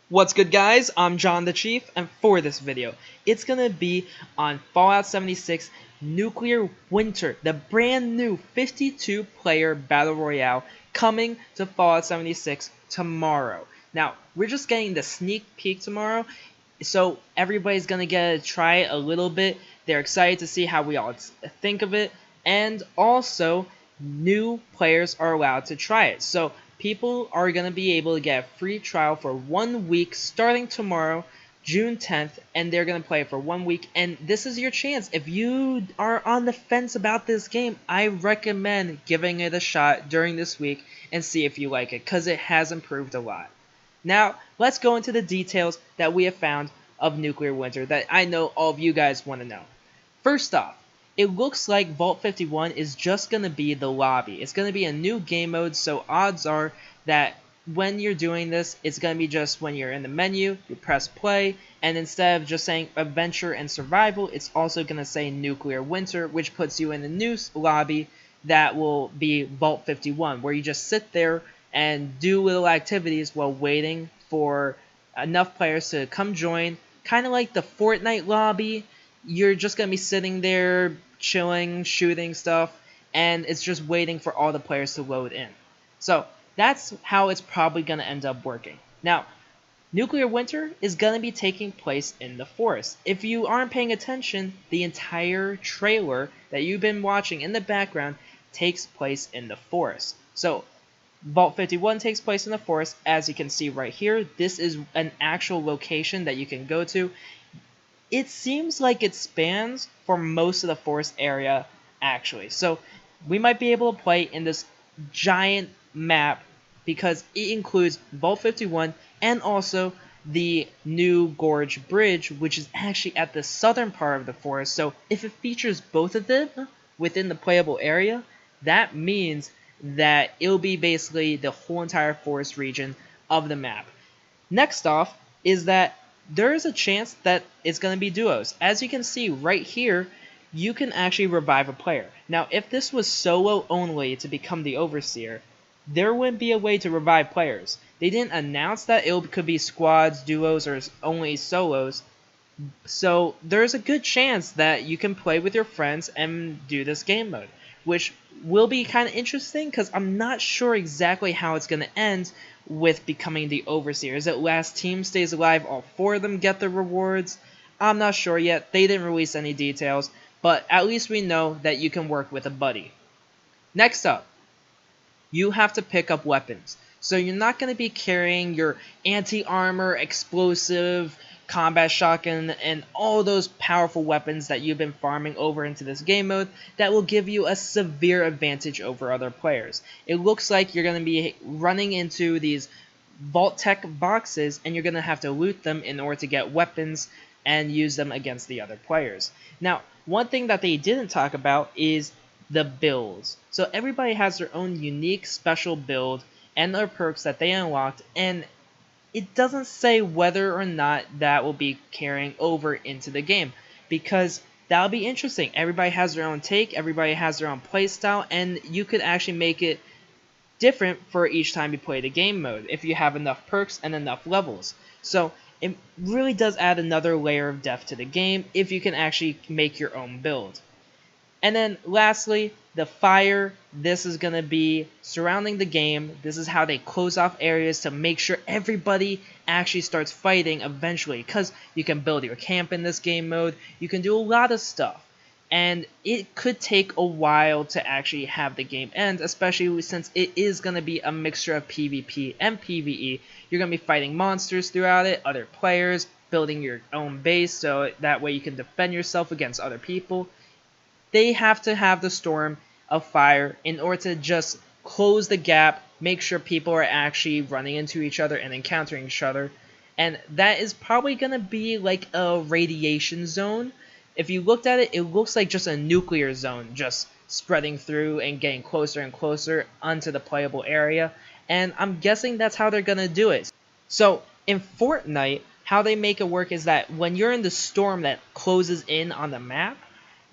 What's good, guys? I'm Jon the Chief, and for this video, it's gonna be on Fallout 76 Nuclear Winter, the brand new 52-player Battle Royale coming to Fallout 76 tomorrow. Now, we're just getting the sneak peek tomorrow, so everybody's gonna get to try it a little bit. They're excited to see how we all think of it, and also new players are allowed to try it. So people are going to be able to get a free trial for 1 week starting tomorrow, June 10th, and they're going to play it for 1 week. And this is your chance. If you are on the fence about this game, I recommend giving it a shot during this week and see if you like it, because it has improved a lot. Now, let's go into the details that we have found of Nuclear Winter that I know all of you guys want to know. First off, it looks like Vault 51 is just going to be the lobby. It's going to be a new game mode, so odds are that when you're doing this, it's going to be just when you're in the menu, you press play, and instead of just saying Adventure and Survival, it's also going to say Nuclear Winter, which puts you in a new lobby that will be Vault 51, where you just sit there and do little activities while waiting for enough players to come join, kind of like the Fortnite lobby. You're just going to be sitting there chilling, shooting stuff, and it's just waiting for all the players to load in. So that's how it's probably going to end up working. Now, Nuclear Winter is going to be taking place in the forest. If you aren't paying attention, the entire trailer that you've been watching in the background takes place in the forest. So Vault 51 takes place in the forest, as you can see right here. This is an actual location that you can go to. It seems like it spans for most of the forest area, actually. So we might be able to play in this giant map because it includes Vault 51 and also the new Gorge Bridge, which is actually at the southern part of the forest. So if it features both of them within the playable area, that means that it'll be basically the whole entire forest region of the map. Next off is that there is a chance that it's going to be duos. As you can see right here, you can actually revive a player. Now, if this was solo only to become the Overseer, there wouldn't be a way to revive players. They didn't announce that it could be squads, duos, or only solos. So there's a good chance that you can play with your friends and do this game mode, which will be kind of interesting because I'm not sure exactly how it's going to end with becoming the Overseer. Is it last team stays alive, all 4 of them get the rewards? I'm not sure yet. They didn't release any details, but at least we know that you can work with a buddy. Next up, you have to pick up weapons. So you're not going to be carrying your anti-armor, explosive, combat shotgun, and all those powerful weapons that you've been farming over into this game mode that will give you a severe advantage over other players. It looks like you're going to be running into these Vault Tech boxes and you're going to have to loot them in order to get weapons and use them against the other players. Now, one thing that they didn't talk about is the builds. So everybody has their own unique special build and their perks that they unlocked, and it doesn't say whether or not that will be carrying over into the game, because that'll be interesting. Everybody has their own take, everybody has their own playstyle, and you could actually make it different for each time you play the game mode if you have enough perks and enough levels. So it really does add another layer of depth to the game if you can actually make your own build. And then lastly, the fire. This is going to be surrounding the game. This is how they close off areas to make sure everybody actually starts fighting eventually, because you can build your camp in this game mode. You can do a lot of stuff. And it could take a while to actually have the game end, especially since it is going to be a mixture of PvP and PvE. You're going to be fighting monsters throughout it, other players, building your own base so that way you can defend yourself against other people. They have to have the storm of fire in order to just close the gap, make sure people are actually running into each other and encountering each other. And that is probably going to be like a radiation zone. If you looked at it, it looks like just a nuclear zone just spreading through and getting closer and closer onto the playable area. And I'm guessing that's how they're going to do it. So in Fortnite, how they make it work is that when you're in the storm that closes in on the map,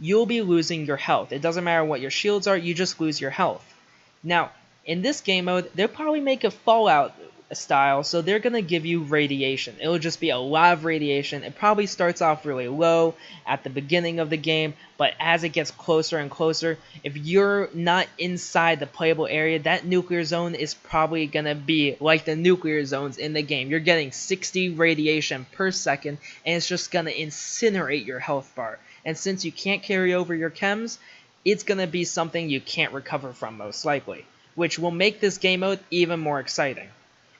you'll be losing your health. It doesn't matter what your shields are, you just lose your health. Now, in this game mode, they'll probably make a Fallout style, so they're gonna give you radiation. It'll just be a lot of radiation. It probably starts off really low at the beginning of the game, but as it gets closer and closer, if you're not inside the playable area, that nuclear zone is probably gonna be like the nuclear zones in the game. You're getting 60 radiation per second, and it's just gonna incinerate your health bar. And since you can't carry over your chems, it's gonna be something you can't recover from most likely, which will make this game mode even more exciting.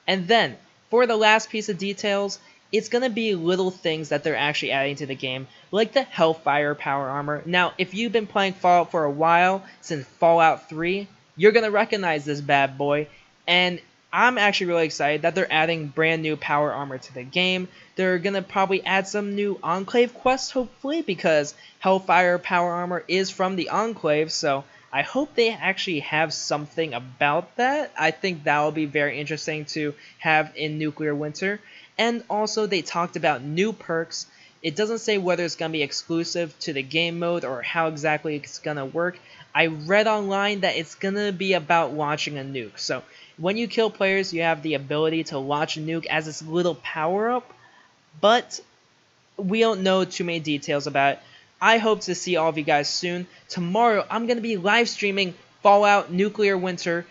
And then, for the last piece of details, it's going to be little things that they're actually adding to the game, like the Hellfire power armor. Now, if you've been playing Fallout for a while, since Fallout 3, you're going to recognize this bad boy, and I'm actually really excited that they're adding brand new power armor to the game. They're going to probably add some new Enclave quests, hopefully, because Hellfire power armor is from the Enclave, so I hope they actually have something about that. I think that will be very interesting to have in Nuclear Winter. And also they talked about new perks. It doesn't say whether it's going to be exclusive to the game mode or how exactly it's going to work. I read online that it's going to be about launching a nuke. So when you kill players, you have the ability to launch a nuke as this little power-up. But we don't know too many details about it. I hope to see all of you guys soon. Tomorrow, I'm going to be live streaming Fallout Nuclear Winter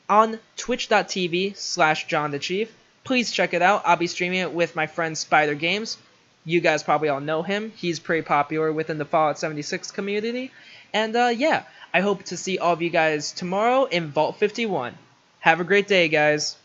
on twitch.tv/Jon the Chief. Please check it out. I'll be streaming it with my friend Spider Games. You guys probably all know him. He's pretty popular within the Fallout 76 community. And yeah, I hope to see all of you guys tomorrow in Vault 51. Have a great day, guys.